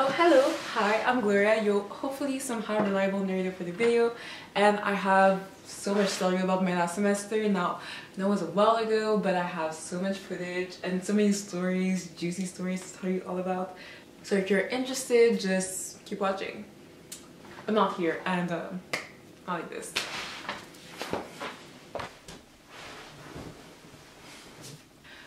Oh, hello. Hi, I'm Gloria. You'll hopefully somehow reliable narrator for the video, and I have so much to tell you about my last semester. Now, I know it was a while ago, but I have so much footage and so many stories, juicy stories to tell you all about. So if you're interested, just keep watching. I'm not here, and I like this.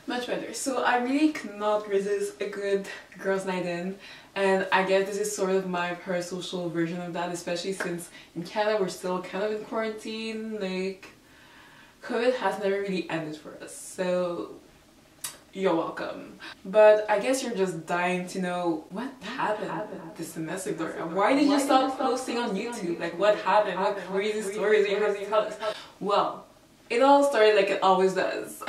Much better. So I really cannot resist a good girls' night in, and I guess this is sort of my parasocial version of that, especially since in Canada we're still kind of in quarantine. Like, COVID has never really ended for us, so you're welcome. But I guess you're just dying to know what happened this semester, Gloria. Why did you stop posting on YouTube? Like, what happened? What crazy stories are you going to tell us? Well, it all started like it always does.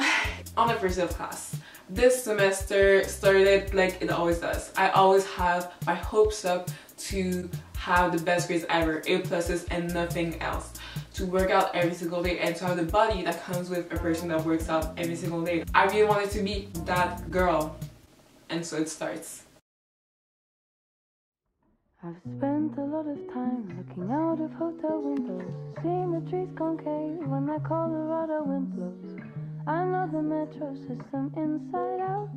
On the first day of class. This semester started like it always does. I always have my hopes up to have the best grades ever, A+s and nothing else. To work out every single day and to have the body that comes with a person that works out every single day. I really wanted to be that girl. And so it starts. I've spent a lot of time looking out of hotel windows, seeing the trees concave when that Colorado wind blows. I know the metro system inside out.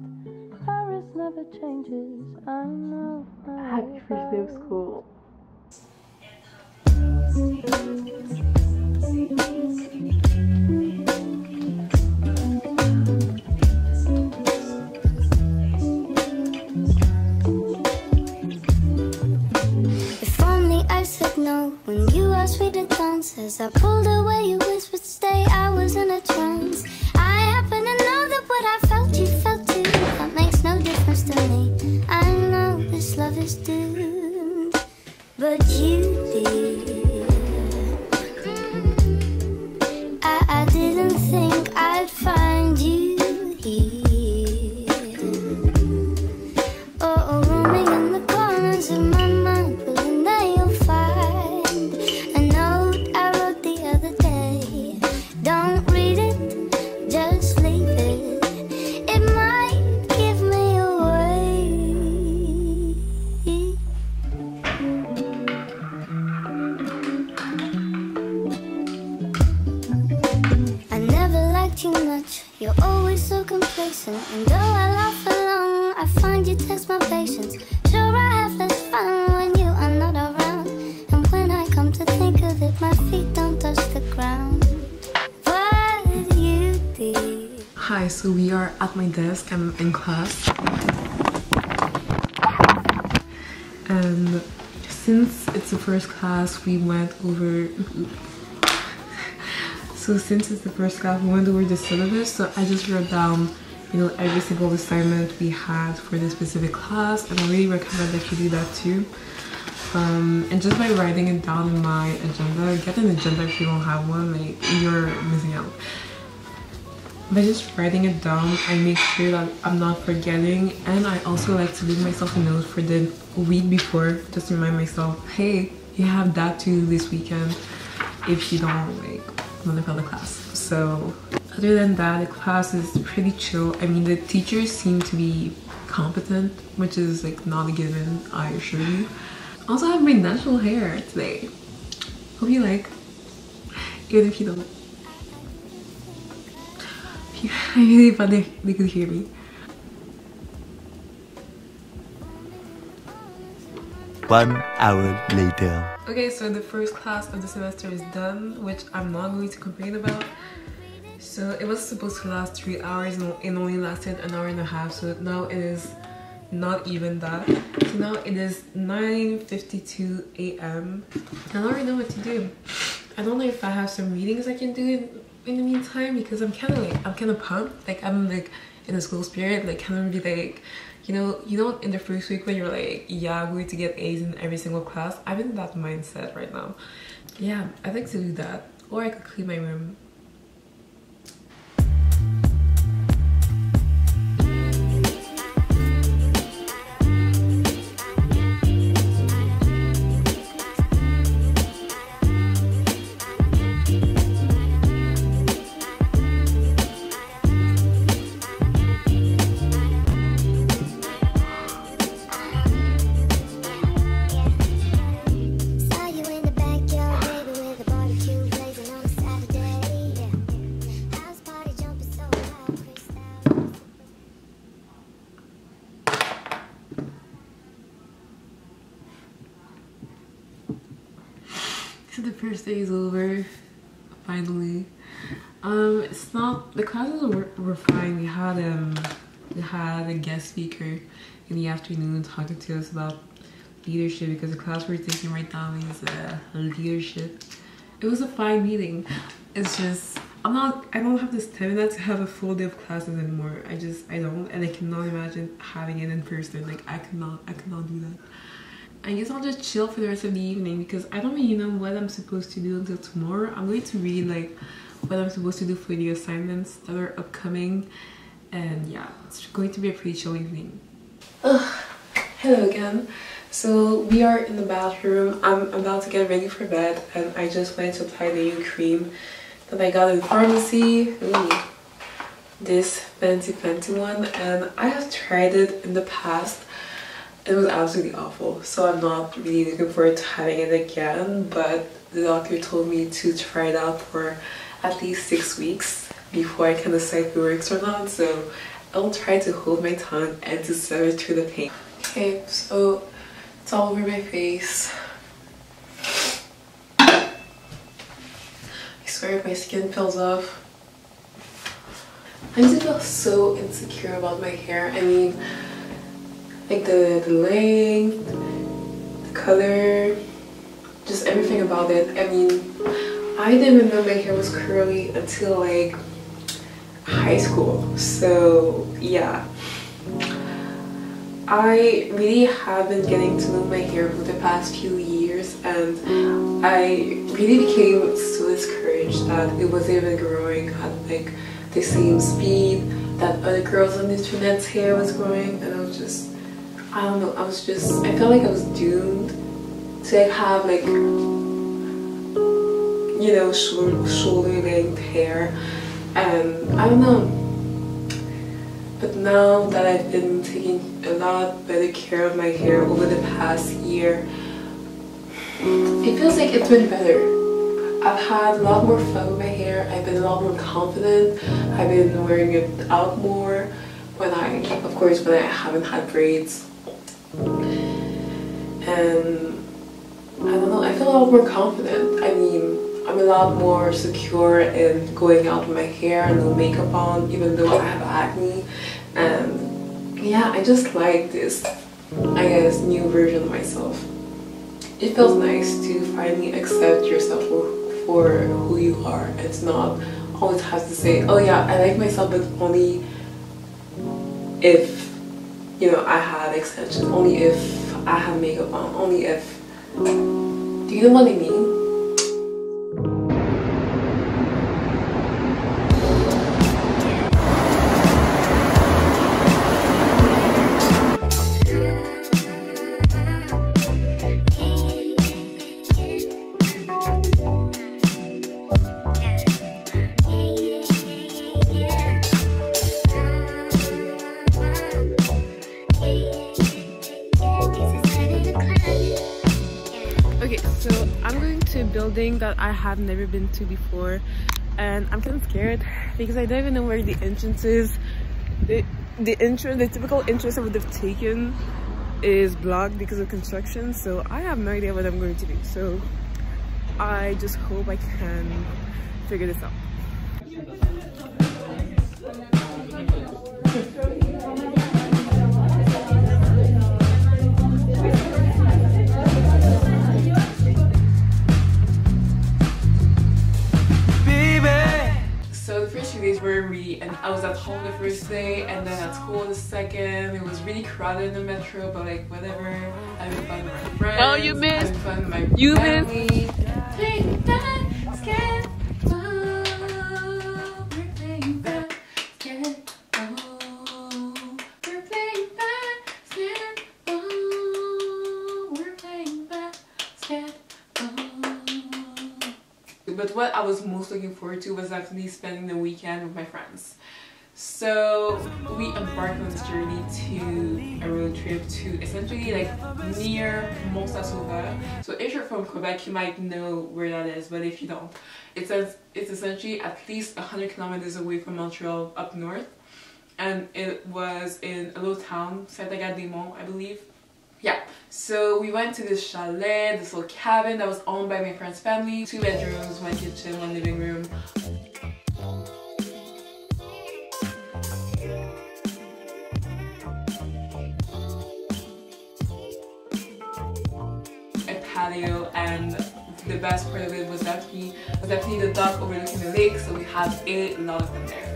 Paris never changes. I know. Happy first day of school. If only I said no when you asked me to dance. As I pulled away, you whispered stay. I was in a trance. I happen to know that what I felt, you felt too. That makes no difference to me. I know this love is doomed, but you did. I didn't think I'd find you here. Oh, roaming in the corners of my mind, but in there you'll find a note I wrote the other day. Don't read it, just leave it. It might give me away. I never liked you much. You're always so complacent. And though I laugh along, I find you test my patience. Sure, I have less fun when you are not around. And when I come to think of it, my feet don't touch the ground. Hi, so we are at my desk. I'm in class. And since it's the first class, we went over... the syllabus. So I just wrote down, you know, every single assignment we had for this specific class. And I really recommend that you do that too. And just by writing it down in my agenda, get an agenda if you don't have one, like, you're missing out. By just writing it down, I make sure that I'm not forgetting, and I also like to leave myself a note for the week before, just to remind myself, hey, you have that to do this weekend if you don't like want to fail the class. So other than that, the class is pretty chill. I mean, the teachers seem to be competent, which is like not a given, I assure you. Also, I have my natural hair today. Hope you like, even if you don't. I really thought they could hear me. 1 hour later. Okay, so the first class of the semester is done, which I'm not going to complain about. So it was supposed to last 3 hours and it only lasted an hour and a half, so now it is not even that. So now it is 9:52 a.m. I don't really know what to do. I don't know if I have some readings I can do in the meantime, because I'm kind of pumped. Like, I'm like in a school spirit, like kind of be like, you know in the first week when you're like, yeah, I'm going to get A's in every single class. I'm in that mindset right now. Yeah, I'd like to do that, or I could clean my room. So the first day is over, finally. It's not, the classes were fine. We had a guest speaker in the afternoon talking to us about leadership, because the class we're taking right now is leadership. It was a fine meeting. It's just I don't have the stamina to have a full day of classes anymore. I don't, and I cannot imagine having it in person. Like I cannot do that. I guess I'll just chill for the rest of the evening because I don't really know what I'm supposed to do until tomorrow. I'm going to read like what I'm supposed to do for the assignments that are upcoming, and yeah, it's going to be a pretty chill evening. Hello again. So we are in the bathroom. I'm about to get ready for bed, and I just went to apply the new cream that I got in pharmacy. Ooh, this fancy one, and I have tried it in the past. It was absolutely awful, so I'm not really looking forward to having it again, but the doctor told me to try it out for at least 6 weeks before I can decide if it works or not, so I'll try to hold my tongue and to suffer through the pain. Okay, so it's all over my face. I swear if my skin peels off. I just feel so insecure about my hair. I mean, like the length, the color, just everything about it. I mean, I didn't even know my hair was curly until like high school. So yeah, I really have been getting to know my hair for the past few years, and I really became so discouraged that it wasn't even growing at like the same speed that other girls on the internet's hair was growing, and I don't know, I felt like I was doomed to like have like, you know, shoulder length hair, and I don't know. But now that I've been taking a lot better care of my hair over the past year, it feels like it's been better. I've had a lot more fun with my hair, I've been a lot more confident, I've been wearing it out more when I haven't had braids. And I don't know, I feel a lot more confident. I mean, I'm a lot more secure in going out with my hair, no makeup on, even though I have acne. And yeah, I just like this, I guess, new version of myself. It feels nice to finally accept yourself for who you are. It's not always have to say, oh yeah, I like myself, but only if, you know, I have extensions, only if I have makeup on, only if. Do you know what I mean? Okay, so I'm going to a building that I have never been to before, and I'm kind of scared because I don't even know where the entrance is. The typical entrance I would have taken is blocked because of construction, so I have no idea what I'm going to do. So I just hope I can figure this out. So the first few days were really, and I was at home the first day, and then at school the second. It was really crowded in the metro, but like whatever. Having fun with my friends. Oh, you missed. Having fun with my family. Playing basketball. We're playing basketball. We're playing basketball. We're playing basketball. But what I was most looking forward to was actually spending the weekend with my friends. So we embarked on this journey to a road trip to essentially like near Mont-Saint-Sauveur. So if you're from Quebec, you might know where that is, but if you don't, it's essentially at least 100 kilometers away from Montreal up north. And it was in a little town, Saint-Agathe-des-Monts, I believe. Yeah, so we went to this chalet, this little cabin that was owned by my friend's family. 2 bedrooms, 1 kitchen, 1 living room. A patio, and the best part of it was definitely the dock overlooking the lake, so we had a lot of fun there.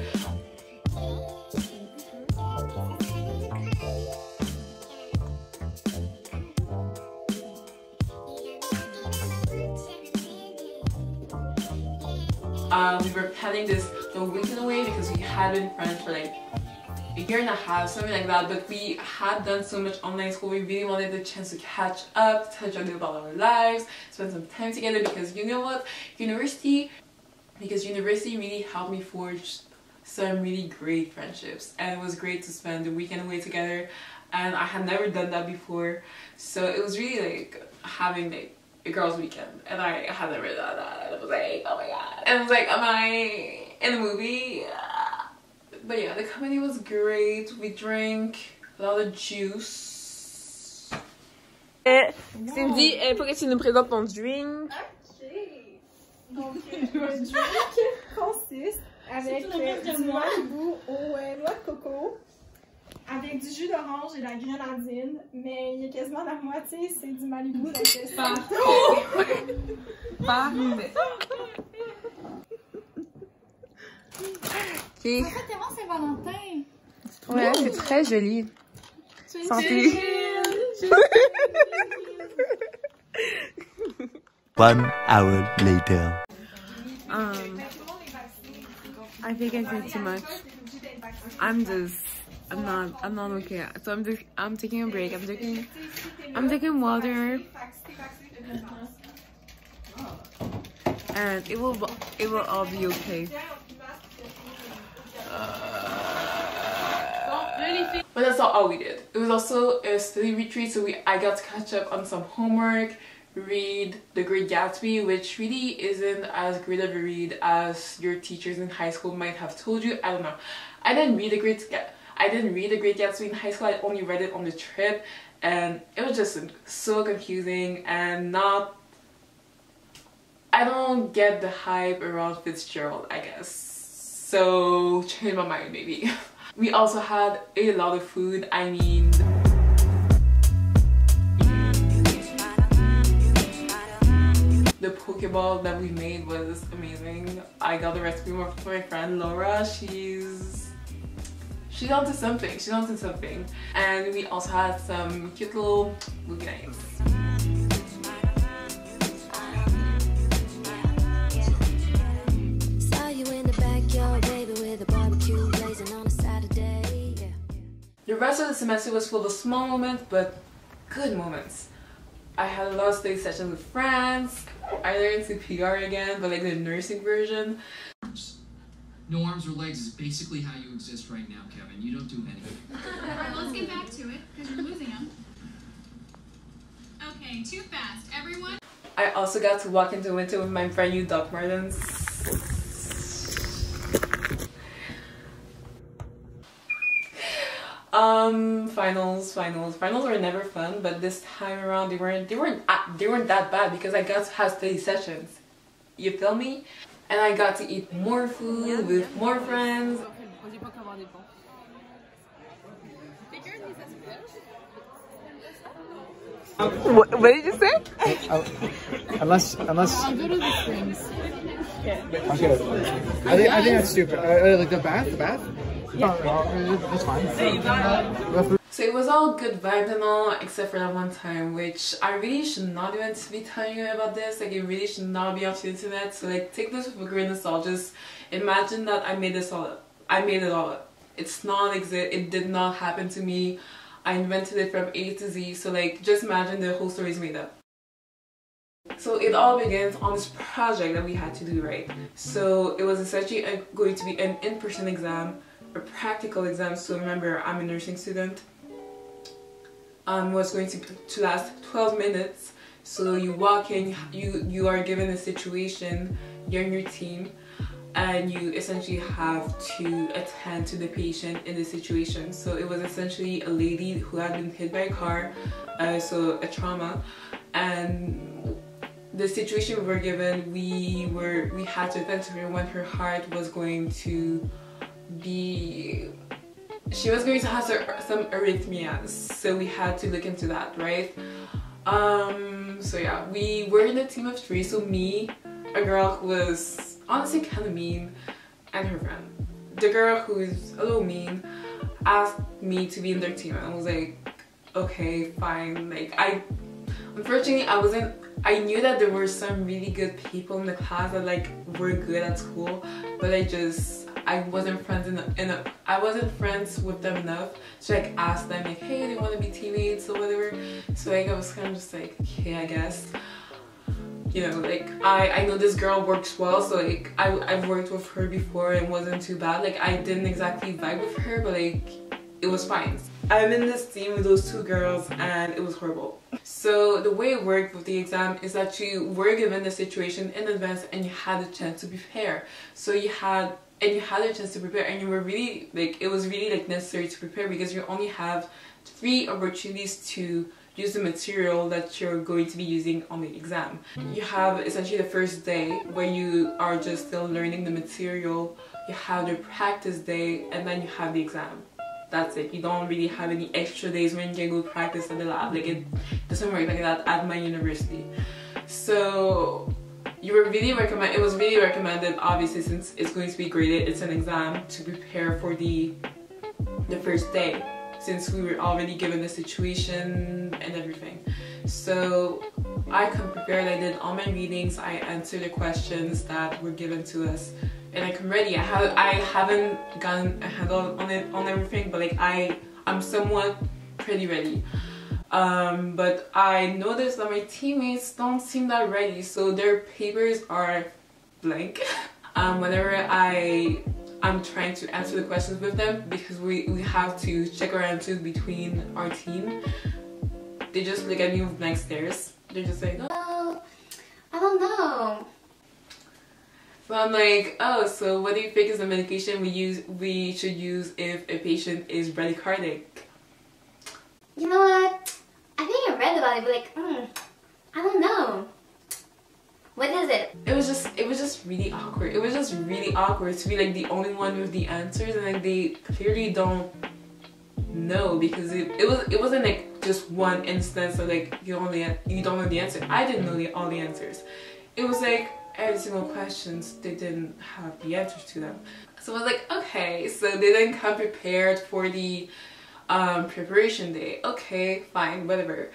We were planning this the weekend away because we had been friends for like a year and a half, something like that, but we had done so much online school. We really wanted the chance to catch up, touch on about our lives, spend some time together, because you know what, university really helped me forge some really great friendships, and it was great to spend the weekend away together, and I had never done that before, so it was really like having like a girls' weekend, and I had never done that, and I was like, oh my god, and I was like, am I in a movie? But yeah, the company was great. We drank a lot of juice. Cindy, il faut que tu nous présentes ton drink. Ok. Donc, le drink consiste avec du Malibu aux noix de coco, avec du jus d'orange et de la grenadine, mais il y a quasiment la moitié, c'est du Malibu. Donc c'est Parfait. Parfait. Okay. En fait, tellement Saint-Valentin. Ouais, c'est très joli. Santé. 1 hour later. I think I did too much. I'm not okay. So I'm taking a break. I'm taking water. And it will all be okay. But that's not all we did. It was also a study retreat, so I got to catch up on some homework, read The Great Gatsby, which really isn't as great of a read as your teachers in high school might have told you. I don't know. I didn't read The Great Gatsby in high school. I only read it on the trip, and it was just so confusing and not. I don't get the hype around Fitzgerald, I guess. So change my mind maybe. We also had a lot of food. I mean, the Pokeball that we made was amazing. I got the recipe from my friend Laura. She's onto something. She's onto something. And we also had some cute little movie nights. The rest of the semester was full of small moments, but good moments. I had a lot of study sessions with friends. I learned CPR again, but like the nursing version. No arms or legs is basically how you exist right now, Kevin. You don't do anything. Alright, let's get back to it, because you're losing them. Okay, too fast. Everyone? I also got to walk into winter with my brand new Doc Martens. Finals were never fun, but this time around they weren't that bad because I got to have study sessions. You feel me? And I got to eat more food with more friends. What did you say? Unless. I'll go to the springs. Okay. I think that's stupid. Like the bath. Yeah, that's fine. So it was all good vibes and all, except for that one time, which I really should not even be telling you about this. Like, it really should not be off the internet. So like, take this with a grain of salt. Just imagine that I made this all up. I made it all up. It's not it did not happen to me. I invented it from A to Z. So like, just imagine the whole story is made up. So it all begins on this project that we had to do, right? So it was essentially going to be an in-person exam, a practical exam. So remember, I'm a nursing student. Was going to last 12 minutes. So you walk in, you are given a situation, you're in your team. and you essentially have to attend to the patient in the situation. So it was essentially a lady who had been hit by a car, so a trauma, and the situation we were given, we had to attend to her when her heart was going to be, she was going to have some arrhythmias, so we had to look into that, right? So yeah, we were in a team of 3, so me, a girl who was honestly kind of mean, and her friend. The girl who is a little mean asked me to be in their team, and I was like, okay, fine. Like, unfortunately I knew that there were some really good people in the class that like were good at school, but I wasn't friends with them enough to like ask them like, hey, do you want to be teammates or whatever. So like I was kind of just like, okay, I guess. You know, like I know this girl works well, so like I've worked with her before and it wasn't too bad. Like I didn't exactly vibe with her, but like it was fine. I'm in this team with those 2 girls and it was horrible. So the way it worked with the exam is that you were given the situation in advance and you had a chance to prepare. So you had a chance to prepare, and you were really like, it was really like necessary to prepare because you only have 3 opportunities to use the material that you're going to be using on the exam. You have essentially the first day where you are just still learning the material, you have the practice day, and then you have the exam. That's it. You don't really have any extra days when you can go practice at the lab. Like it doesn't work like that at my university. So it was really recommended, obviously, since it's going to be graded, it's an exam, to prepare for the first day, since we were already given the situation and everything. So I come prepared. I did all my readings, I answered the questions that were given to us, and I come ready. I haven't gotten a handle on everything, but like I'm somewhat pretty ready. But I noticed that my teammates don't seem that ready, so their papers are blank. Whenever I'm trying to answer the questions with them, because we have to check our answers between our team, they just look at me with blank stares. They're just like, oh, I don't know. So I'm like, oh, so what do you think is the medication we should use if a patient is bradycardic? You know what? I think I read about it, but like, I don't know. What is it? It was just really awkward. It was just really awkward to be like the only one with the answers, and like they clearly don't know, because it wasn't like just one instance of like you don't know the answer. I didn't know all the answers. It was like every single questions they didn't have the answers to them. So I was like, okay, so they didn't come prepared for the preparation day. Okay, fine, whatever.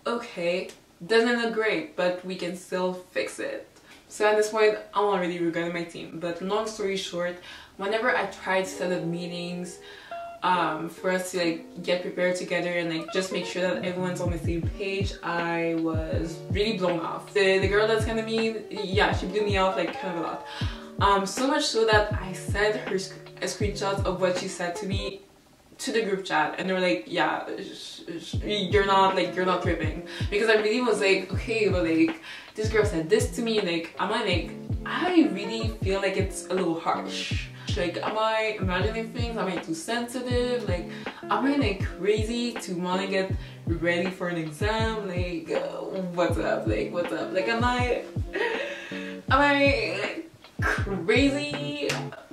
Okay, doesn't look great, but we can still fix it. So at this point, I'm already regretting my team. But long story short, whenever I tried to set up meetings for us to like get prepared together and like just make sure that everyone's on the same page, I was really blown off. The girl that's kind of mean, yeah, she blew me off like kind of a lot. So much so that I sent her a screenshot of what she said to me to the group chat, and they were like, yeah, you're not tripping, because I really was like, okay, but like this girl said this to me, like I really feel like it's a little harsh. Like, am I imagining things? Am I too sensitive? Like, am I like crazy to want to get ready for an exam? Like, what's up? Like, what's up? Like, am I crazy?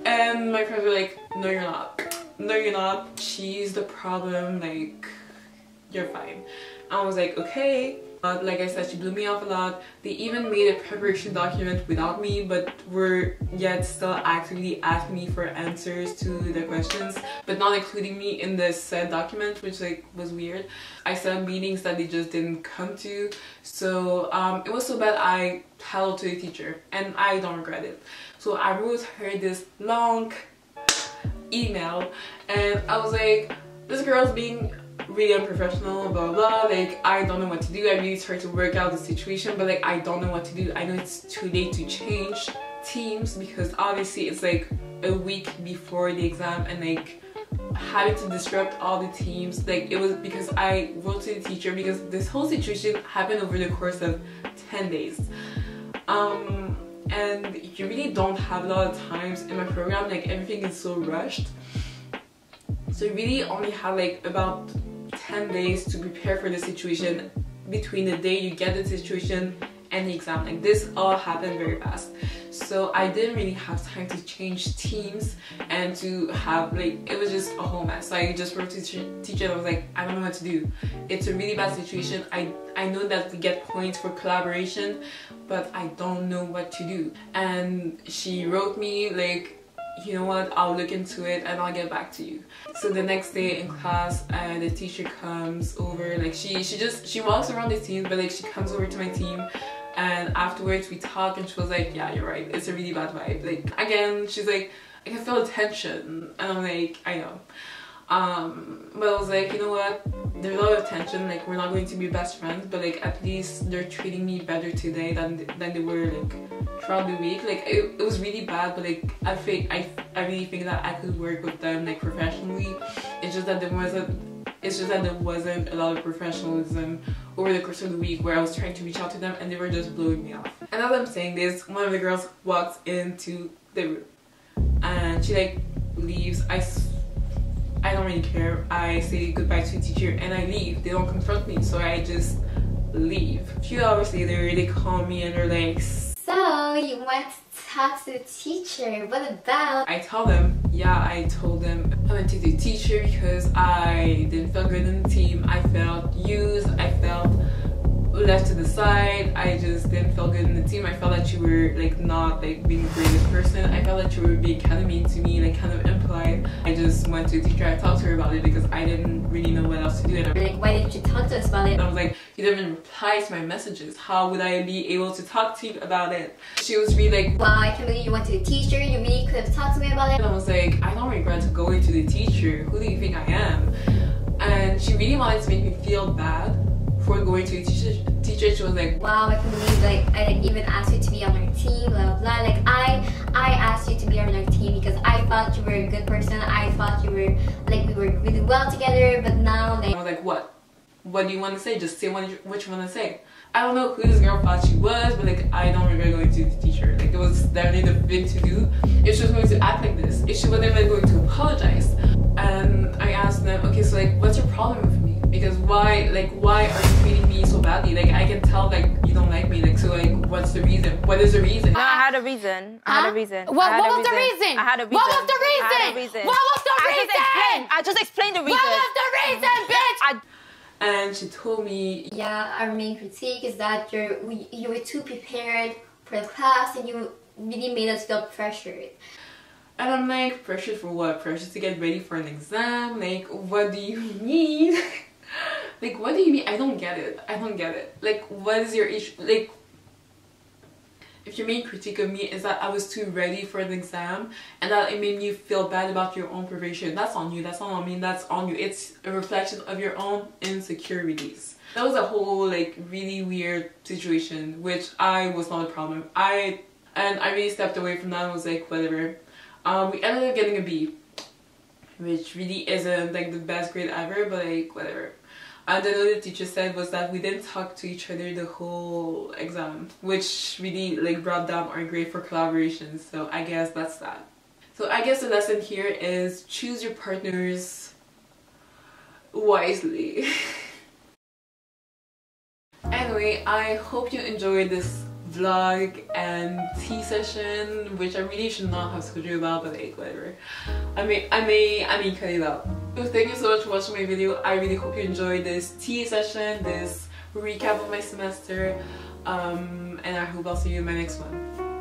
And my friends were like, no, you're not. No, you're not. She's the problem. Like, you're fine. I was like, okay. But like I said, she blew me off a lot. They even made a preparation document without me, but were yet still actively asking me for answers to the questions, but not including me in the said document, which like was weird. I set up meetings that they just didn't come to. So it was so bad I held to the teacher, and I don't regret it. So I wrote her this long email, and I was like, this girl's being really unprofessional, blah blah, like I don't know what to do. I really tried to work out the situation, but like I don't know what to do. I know it's too late to change teams, because obviously it's like a week before the exam, and like having to disrupt all the teams, like it was because I wrote to the teacher, because this whole situation happened over the course of 10 days. and you really don't have a lot of times in my program, like everything is so rushed. So you really only have like about 10 days to prepare for the situation between the day you get the situation and the exam. Like this all happened very fast, so I didn't really have time to change teams and to have like, it was just a whole mess. So I just wrote to the teacher and I was like, I don't know what to do. It's a really bad situation. I know that we get points for collaboration, but I don't know what to do. And she wrote me like, you know what, I'll look into it and I'll get back to you. So the next day in class, the teacher comes over, like she walks around the team, but like she comes over to my team, and afterwards we talk and she was like, yeah, you're right, it's a really bad vibe. Like again, she's like, I can feel the tension, and I'm like, I know. But I was like, you know what, there's a lot of tension, like we're not going to be best friends, but like at least they're treating me better today than they were like throughout the week. Like it was really bad, but like I really think that I could work with them like professionally. It's just that there wasn't a lot of professionalism over the course of the week where I was trying to reach out to them and they were just blowing me off. And as I'm saying this, one of the girls walks into the room and she like leaves. I don't really care. I say goodbye to the teacher and I leave. They don't confront me, so I just leave. A few hours later, they call me and they're like, so you went to talk to the teacher, what about? I tell them, yeah, I told them I went to the teacher because I didn't feel good in the team. I felt used, I felt left to the side. I just didn't feel good in the team. I felt that you were like not like being a great person. I felt that you were being kind of mean to me, like kind of impolite. I just went to the teacher. I talked to her about it because I didn't really know what else to do. And like, why didn't you talk to us about it? I was like, you didn't even reply to my messages. How would I be able to talk to you about it? She was really like, wow, I can't believe you went to the teacher. You really could have talked to me about it. And I was like, I don't regret going to the teacher. Who do you think I am? And she really wanted to make me feel bad for going to the teacher. She was like, wow, I can't believe like I like, even asked you to be on our team, blah blah blah. Like I asked you to be on our team because I thought you were a good person. I thought you were like, we were really well together, but now like, I was like, what do you want to say? Just say what you want to say. I don't know who this girl thought she was, but like I don't regret going to the teacher. Like it was definitely the thing to do if she was going to act like this, if she wasn't even going to apologize. And I asked them, okay, so like what's your problem with me? Because why are you treating me so badly? Like I can tell like you don't like me. Like so like what's the reason? What is the reason? No, I had a reason. I had a reason. What was the reason? I had a reason. What was the reason? What was the reason? I just explained the reason. What was the reason, bitch? And she told me, yeah, our main critique is that you were too prepared for the class and you really made us feel pressured. And I'm like, pressured for what? Pressured to get ready for an exam? Like, what do you mean? Like, what do you mean? I don't get it. I don't get it. Like, what is your issue? Like, if your main critique of me is that I was too ready for an exam and that it made you feel bad about your own preparation, that's on you. That's not on me. That's on you. It's a reflection of your own insecurities. That was a whole like really weird situation, which I was not a problem. I really stepped away from that and was like, whatever. We ended up getting a B, which really isn't like the best grade ever, but like whatever. And then what the teacher said was that we didn't talk to each other the whole exam, which really like brought down our grade for collaboration. So I guess that's that. So I guess the lesson here is choose your partners wisely. Anyway, I hope you enjoyed this vlog and tea session, which I really should not have told you about, but like whatever. I may cut it out. So thank you so much for watching my video. I really hope you enjoyed this tea session, this recap of my semester, and I hope I'll see you in my next one.